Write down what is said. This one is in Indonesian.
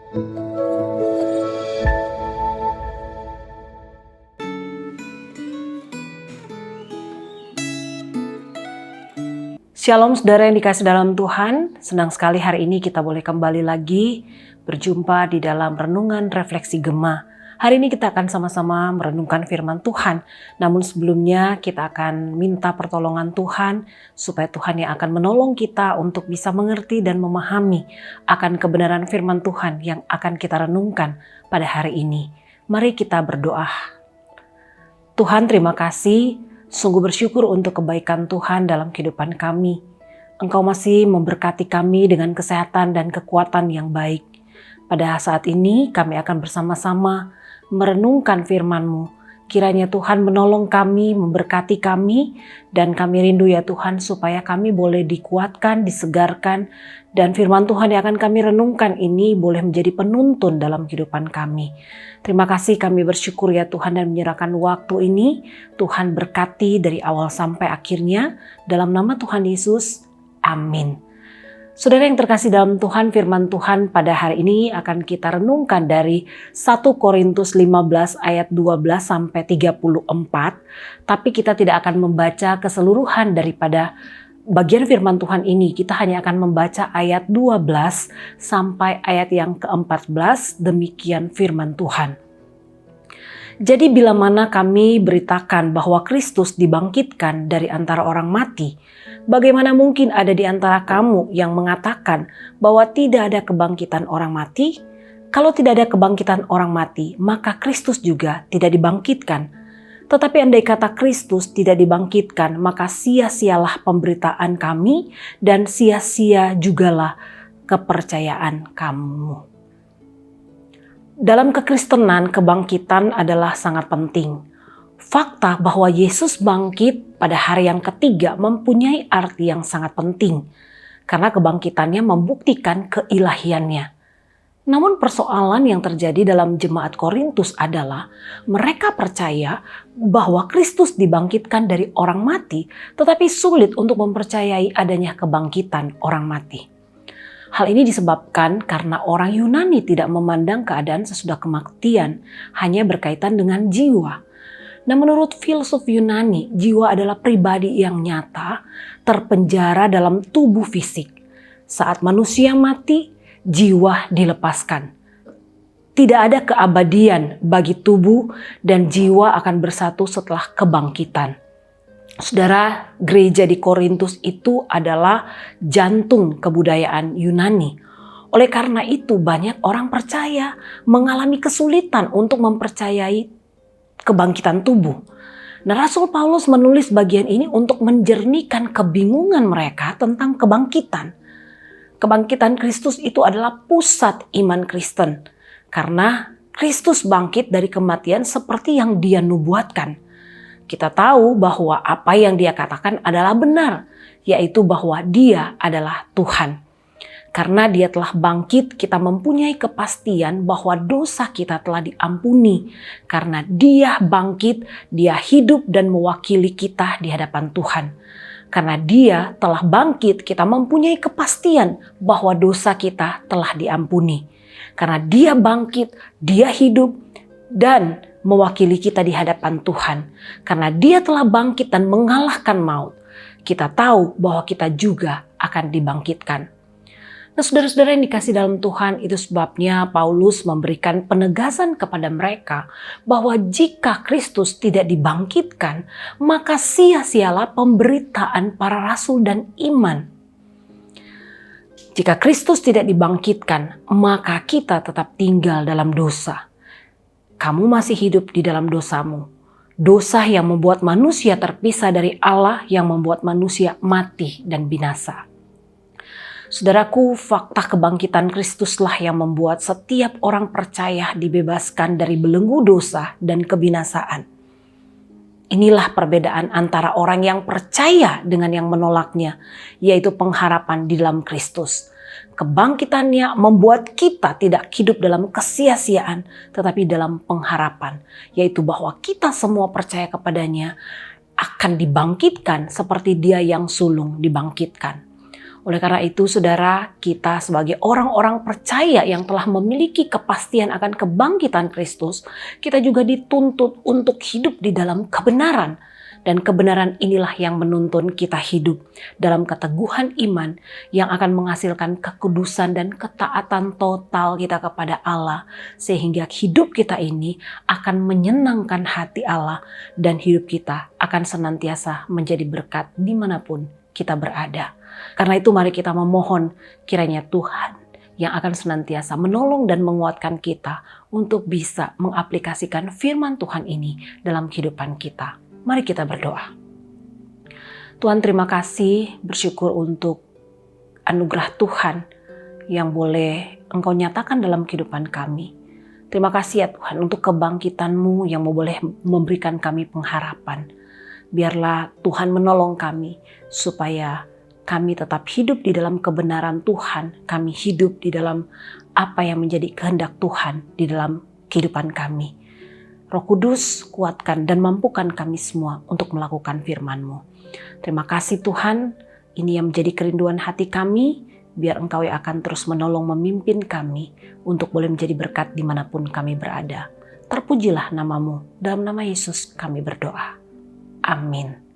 Shalom saudara yang dikasih dalam Tuhan, senang sekali hari ini kita boleh kembali lagi berjumpa di dalam renungan refleksi Gema. Hari ini kita akan sama-sama merenungkan firman Tuhan, namun sebelumnya kita akan minta pertolongan Tuhan supaya Tuhan yang akan menolong kita untuk bisa mengerti dan memahami akan kebenaran firman Tuhan yang akan kita renungkan pada hari ini. Mari kita berdoa. Tuhan, terima kasih. Sungguh bersyukur untuk kebaikan Tuhan dalam kehidupan kami. Engkau masih memberkati kami dengan kesehatan dan kekuatan yang baik. Pada saat ini kami akan bersama-sama merenungkan firman-Mu. Kiranya Tuhan menolong kami, memberkati kami, dan kami rindu ya Tuhan supaya kami boleh dikuatkan, disegarkan, dan firman Tuhan yang akan kami renungkan ini boleh menjadi penuntun dalam kehidupan kami. Terima kasih, kami bersyukur ya Tuhan dan menyerahkan waktu ini. Tuhan berkati dari awal sampai akhirnya. Dalam nama Tuhan Yesus, amin. Saudara yang terkasih dalam Tuhan, firman Tuhan pada hari ini akan kita renungkan dari 1 Korintus 15 ayat 12 sampai 34. Tapi kita tidak akan membaca keseluruhan daripada bagian firman Tuhan ini. Kita hanya akan membaca ayat 12 sampai ayat yang ke-14. Demikian firman Tuhan. Jadi bila mana kami beritakan bahwa Kristus dibangkitkan dari antara orang mati, bagaimana mungkin ada di antara kamu yang mengatakan bahwa tidak ada kebangkitan orang mati? Kalau tidak ada kebangkitan orang mati, maka Kristus juga tidak dibangkitkan. Tetapi andai kata Kristus tidak dibangkitkan, maka sia-sialah pemberitaan kami dan sia-sia jugalah kepercayaan kamu. Dalam kekristenan, kebangkitan adalah sangat penting. Fakta bahwa Yesus bangkit pada hari yang ketiga mempunyai arti yang sangat penting. Karena kebangkitannya membuktikan keilahiannya. Namun persoalan yang terjadi dalam jemaat Korintus adalah mereka percaya bahwa Kristus dibangkitkan dari orang mati, tetapi sulit untuk mempercayai adanya kebangkitan orang mati. Hal ini disebabkan karena orang Yunani tidak memandang keadaan sesudah kematian hanya berkaitan dengan jiwa. Nah, menurut filsuf Yunani, jiwa adalah pribadi yang nyata, terpenjara dalam tubuh fisik. Saat manusia mati, jiwa dilepaskan. Tidak ada keabadian bagi tubuh dan jiwa akan bersatu setelah kebangkitan. Saudara, gereja di Korintus itu adalah jantung kebudayaan Yunani. Oleh karena itu banyak orang percaya mengalami kesulitan untuk mempercayai kebangkitan tubuh. Nah, Rasul Paulus menulis bagian ini untuk menjernihkan kebingungan mereka tentang kebangkitan. Kebangkitan Kristus itu adalah pusat iman Kristen. Karena Kristus bangkit dari kematian seperti yang Dia nubuatkan. Kita tahu bahwa apa yang Dia katakan adalah benar, yaitu bahwa Dia adalah Tuhan. Karena Dia telah bangkit, kita mempunyai kepastian bahwa dosa kita telah diampuni. Karena Dia bangkit, Dia hidup dan mewakili kita di hadapan Tuhan. Karena Dia telah bangkit, kita mempunyai kepastian bahwa dosa kita telah diampuni. Karena Dia bangkit, Dia hidup dan mewakili kita di hadapan Tuhan. Karena Dia telah bangkit dan mengalahkan maut, kita tahu bahwa kita juga akan dibangkitkan. Nah, saudara-saudara yang dikasih dalam Tuhan, itu sebabnya Paulus memberikan penegasan kepada mereka bahwa jika Kristus tidak dibangkitkan, maka sia-sialah pemberitaan para rasul dan iman. Jika Kristus tidak dibangkitkan, maka kita tetap tinggal dalam dosa. Kamu masih hidup di dalam dosamu. Dosa yang membuat manusia terpisah dari Allah, yang membuat manusia mati dan binasa. Saudaraku, fakta kebangkitan Kristuslah yang membuat setiap orang percaya dibebaskan dari belenggu dosa dan kebinasaan. Inilah perbedaan antara orang yang percaya dengan yang menolaknya, yaitu pengharapan di dalam Kristus. Kebangkitannya membuat kita tidak hidup dalam kesia-siaan, tetapi dalam pengharapan, yaitu bahwa kita semua percaya kepadanya akan dibangkitkan seperti Dia yang sulung dibangkitkan. Oleh karena itu, saudara, kita sebagai orang-orang percaya yang telah memiliki kepastian akan kebangkitan Kristus, kita juga dituntut untuk hidup di dalam kebenaran. Dan kebenaran inilah yang menuntun kita hidup dalam keteguhan iman yang akan menghasilkan kekudusan dan ketaatan total kita kepada Allah. Sehingga hidup kita ini akan menyenangkan hati Allah dan hidup kita akan senantiasa menjadi berkat dimanapun kita berada. Karena itu mari kita memohon kiranya Tuhan yang akan senantiasa menolong dan menguatkan kita untuk bisa mengaplikasikan firman Tuhan ini dalam kehidupan kita. Mari kita berdoa. Tuhan, terima kasih, bersyukur untuk anugerah Tuhan yang boleh Engkau nyatakan dalam kehidupan kami. Terima kasih ya Tuhan untuk kebangkitan-Mu yang boleh memberikan kami pengharapan. Biarlah Tuhan menolong kami supaya kami tetap hidup di dalam kebenaran Tuhan. Kami hidup di dalam apa yang menjadi kehendak Tuhan di dalam kehidupan kami. Roh Kudus, kuatkan dan mampukan kami semua untuk melakukan firman-Mu. Terima kasih Tuhan, ini yang menjadi kerinduan hati kami, biar Engkau yang akan terus menolong memimpin kami untuk boleh menjadi berkat dimanapun kami berada. Terpujilah nama-Mu, dalam nama Yesus kami berdoa. Amin.